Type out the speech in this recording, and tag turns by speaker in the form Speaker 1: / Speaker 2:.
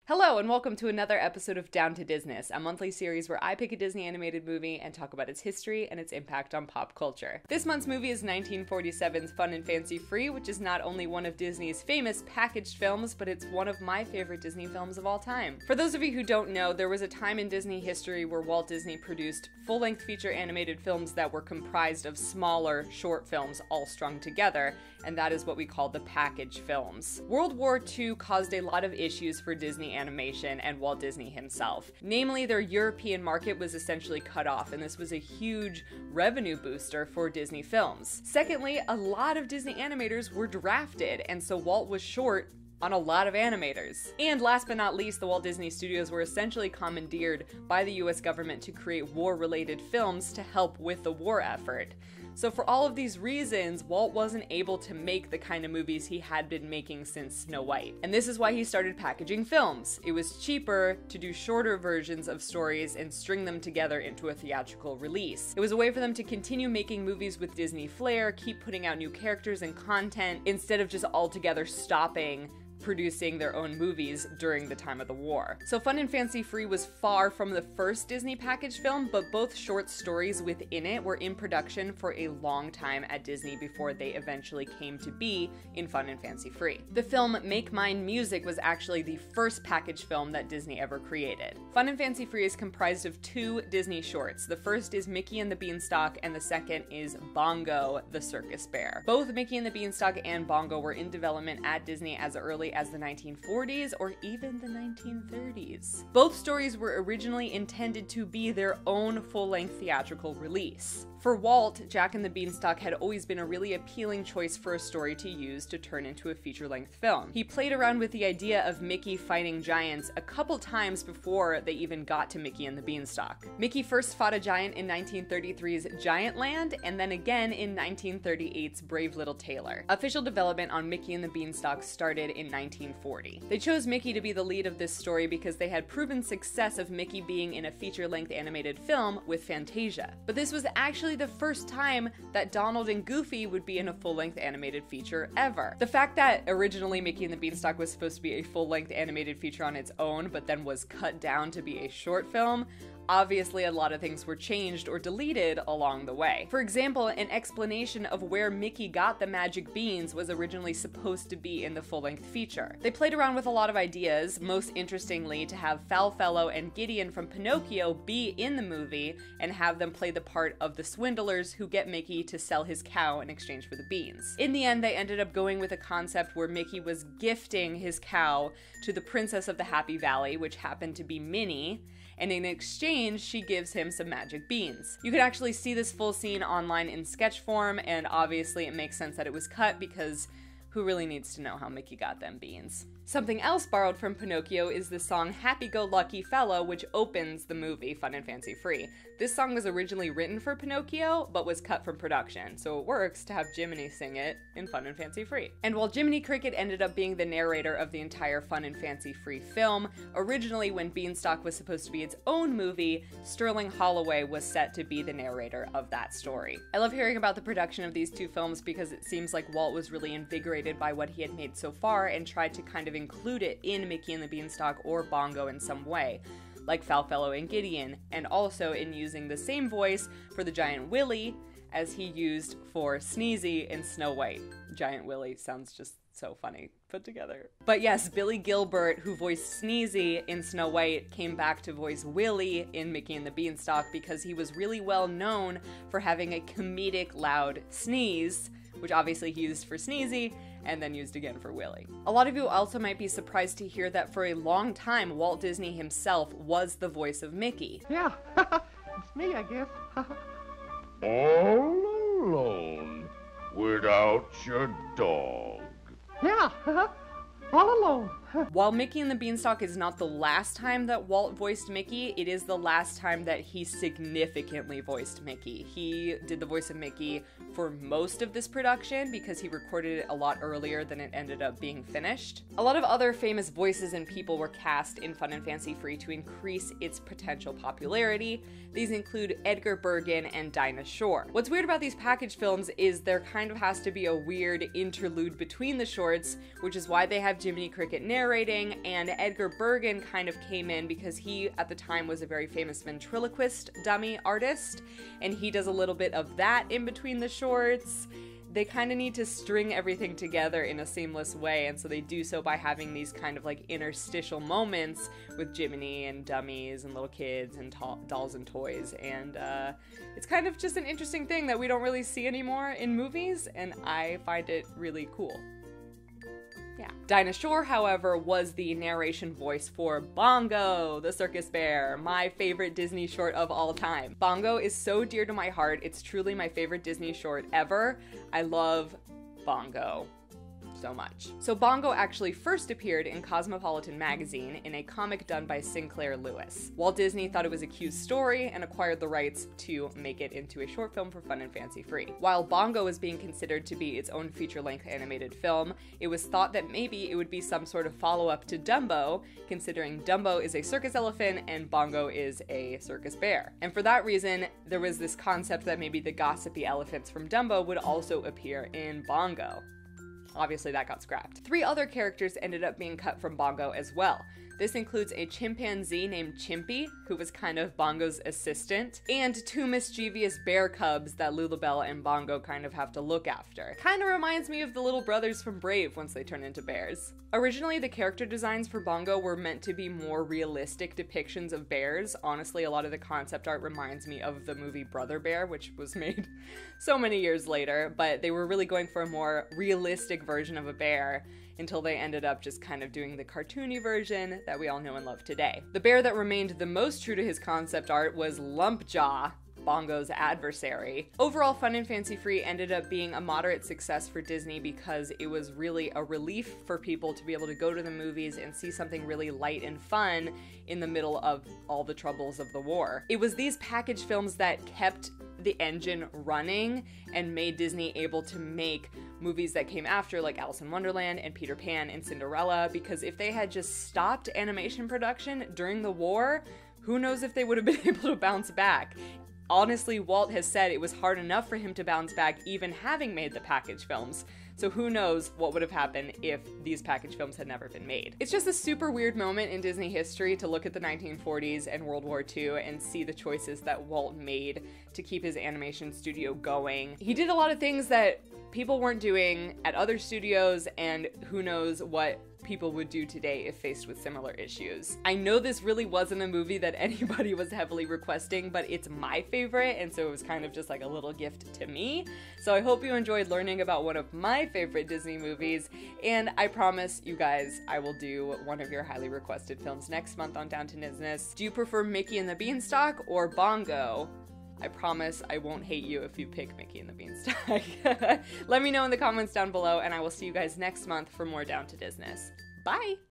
Speaker 1: Hello and welcome to another episode of Down to Disness, a monthly series where I pick a Disney animated movie and talk about its history and its impact on pop culture. This month's movie is 1947's Fun and Fancy Free, which is not only one of Disney's famous packaged films, but it's one of my favorite Disney films of all time. For those of you who don't know, there was a time in Disney history where Walt Disney produced full-length feature animated films that were comprised of smaller, short films all strung together, and that is what we call the package films. World War II caused a lot of issues for Disney Animation and Walt Disney himself. Namely, their European market was essentially cut off, and this was a huge revenue booster for Disney films. Secondly, a lot of Disney animators were drafted, and so Walt was short on a lot of animators. And last but not least, the Walt Disney Studios were essentially commandeered by the US government to create war-related films to help with the war effort. So for all of these reasons, Walt wasn't able to make the kind of movies he had been making since Snow White. And this is why he started packaging films. It was cheaper to do shorter versions of stories and string them together into a theatrical release. It was a way for them to continue making movies with Disney flair, keep putting out new characters and content, instead of just altogether stopping producing their own movies during the time of the war. So Fun and Fancy Free was far from the first Disney package film, but both short stories within it were in production for a long time at Disney before they eventually came to be in Fun and Fancy Free. The film Make Mine Music was actually the first package film that Disney ever created. Fun and Fancy Free is comprised of two Disney shorts. The first is Mickey and the Beanstalk, and the second is Bongo, the Circus Bear. Both Mickey and the Beanstalk and Bongo were in development at Disney as early as the 1940s or even the 1930s. Both stories were originally intended to be their own full-length theatrical release. For Walt, Jack and the Beanstalk had always been a really appealing choice for a story to use to turn into a feature-length film. He played around with the idea of Mickey fighting giants a couple times before they even got to Mickey and the Beanstalk. Mickey first fought a giant in 1933's Giantland, and then again in 1938's Brave Little Tailor. Official development on Mickey and the Beanstalk started in 1940. They chose Mickey to be the lead of this story because they had proven success of Mickey being in a feature-length animated film with Fantasia. But this was actually the first time that Donald and Goofy would be in a full-length animated feature ever. The fact that originally Mickey and the Beanstalk was supposed to be a full-length animated feature on its own, but then was cut down to be a short film, obviously a lot of things were changed or deleted along the way. For example, an explanation of where Mickey got the magic beans was originally supposed to be in the full-length feature. They played around with a lot of ideas, most interestingly to have Foulfellow and Gideon from Pinocchio be in the movie and have them play the part of the swindlers who get Mickey to sell his cow in exchange for the beans. In the end, they ended up going with a concept where Mickey was gifting his cow to the Princess of the Happy Valley, which happened to be Minnie, and in exchange, she gives him some magic beans. You can actually see this full scene online in sketch form, and obviously it makes sense that it was cut because who really needs to know how Mickey got them beans? Something else borrowed from Pinocchio is the song Happy-Go-Lucky Fellow, which opens the movie Fun and Fancy Free. This song was originally written for Pinocchio, but was cut from production, so it works to have Jiminy sing it in Fun and Fancy Free. And while Jiminy Cricket ended up being the narrator of the entire Fun and Fancy Free film, originally when Beanstalk was supposed to be its own movie, Sterling Holloway was set to be the narrator of that story. I love hearing about the production of these two films because it seems like Walt was really invigorated by what he had made so far and tried to kind of include it in Mickey and the Beanstalk or Bongo in some way, like Foulfellow and Gideon, and also in using the same voice for the giant Willy as he used for Sneezy in Snow White. Giant Willy sounds just so funny put together. But yes, Billy Gilbert, who voiced Sneezy in Snow White, came back to voice Willy in Mickey and the Beanstalk because he was really well known for having a comedic loud sneeze, which obviously he used for Sneezy, and then used again for Willy. A lot of you also might be surprised to hear that for a long time, Walt Disney himself was the voice of Mickey.
Speaker 2: Yeah, it's me, I guess.
Speaker 3: All alone, without your dog.
Speaker 2: Yeah, all alone.
Speaker 1: While Mickey and the Beanstalk is not the last time that Walt voiced Mickey, it is the last time that he significantly voiced Mickey. He did the voice of Mickey for most of this production because he recorded it a lot earlier than it ended up being finished. A lot of other famous voices and people were cast in Fun and Fancy Free to increase its potential popularity. These include Edgar Bergen and Dinah Shore. What's weird about these package films is there kind of has to be a weird interlude between the shorts, which is why they have Jiminy Cricket narrate narrating, and Edgar Bergen kind of came in because he, at the time, was a very famous ventriloquist dummy artist, and he does a little bit of that in between the shorts. They kind of need to string everything together in a seamless way, and so they do so by having these kind of like interstitial moments with Jiminy and dummies and little kids and dolls and toys, and it's kind of just an interesting thing that we don't really see anymore in movies, and I find it really cool. Yeah. Dinah Shore, however, was the narration voice for Bongo, the circus bear, my favorite Disney short of all time. Bongo is so dear to my heart. It's truly my favorite Disney short ever. I love Bongo so much. So Bongo actually first appeared in Cosmopolitan magazine in a comic done by Sinclair Lewis. Walt Disney thought it was a cute story and acquired the rights to make it into a short film for Fun and Fancy Free. While Bongo was being considered to be its own feature-length animated film, it was thought that maybe it would be some sort of follow-up to Dumbo, considering Dumbo is a circus elephant and Bongo is a circus bear. And for that reason, there was this concept that maybe the gossipy elephants from Dumbo would also appear in Bongo. Obviously that got scrapped. 3 other characters ended up being cut from Bongo as well. This includes a chimpanzee named Chimpy, who was kind of Bongo's assistant, and 2 mischievous bear cubs that Lulabelle and Bongo kind of have to look after. Kind of reminds me of the little brothers from Brave once they turn into bears. Originally, the character designs for Bongo were meant to be more realistic depictions of bears. Honestly, a lot of the concept art reminds me of the movie Brother Bear, which was made so many years later, but they were really going for a more realistic version of a bear, until they ended up just kind of doing the cartoony version that we all know and love today. The bear that remained the most true to his concept art was Lumpjaw, Bongo's adversary. Overall, Fun and Fancy Free ended up being a moderate success for Disney because it was really a relief for people to be able to go to the movies and see something really light and fun in the middle of all the troubles of the war. It was these package films that kept the engine running and made Disney able to make movies that came after, like Alice in Wonderland and Peter Pan and Cinderella, because if they had just stopped animation production during the war, who knows if they would have been able to bounce back. Honestly, Walt has said it was hard enough for him to bounce back even having made the package films. So who knows what would have happened if these package films had never been made. It's just a super weird moment in Disney history to look at the 1940s and World War II and see the choices that Walt made to keep his animation studio going. He did a lot of things that people weren't doing at other studios, and who knows what people would do today if faced with similar issues. I know this really wasn't a movie that anybody was heavily requesting, but it's my favorite, and so it was kind of just like a little gift to me. So I hope you enjoyed learning about one of my favorite Disney movies, and I promise you guys I will do one of your highly requested films next month on Down to Disness. Do you prefer Mickey and the Beanstalk or Bongo? I promise I won't hate you if you pick Mickey and the Beanstalk. Let me know in the comments down below, and I will see you guys next month for more Down to Disness. Bye!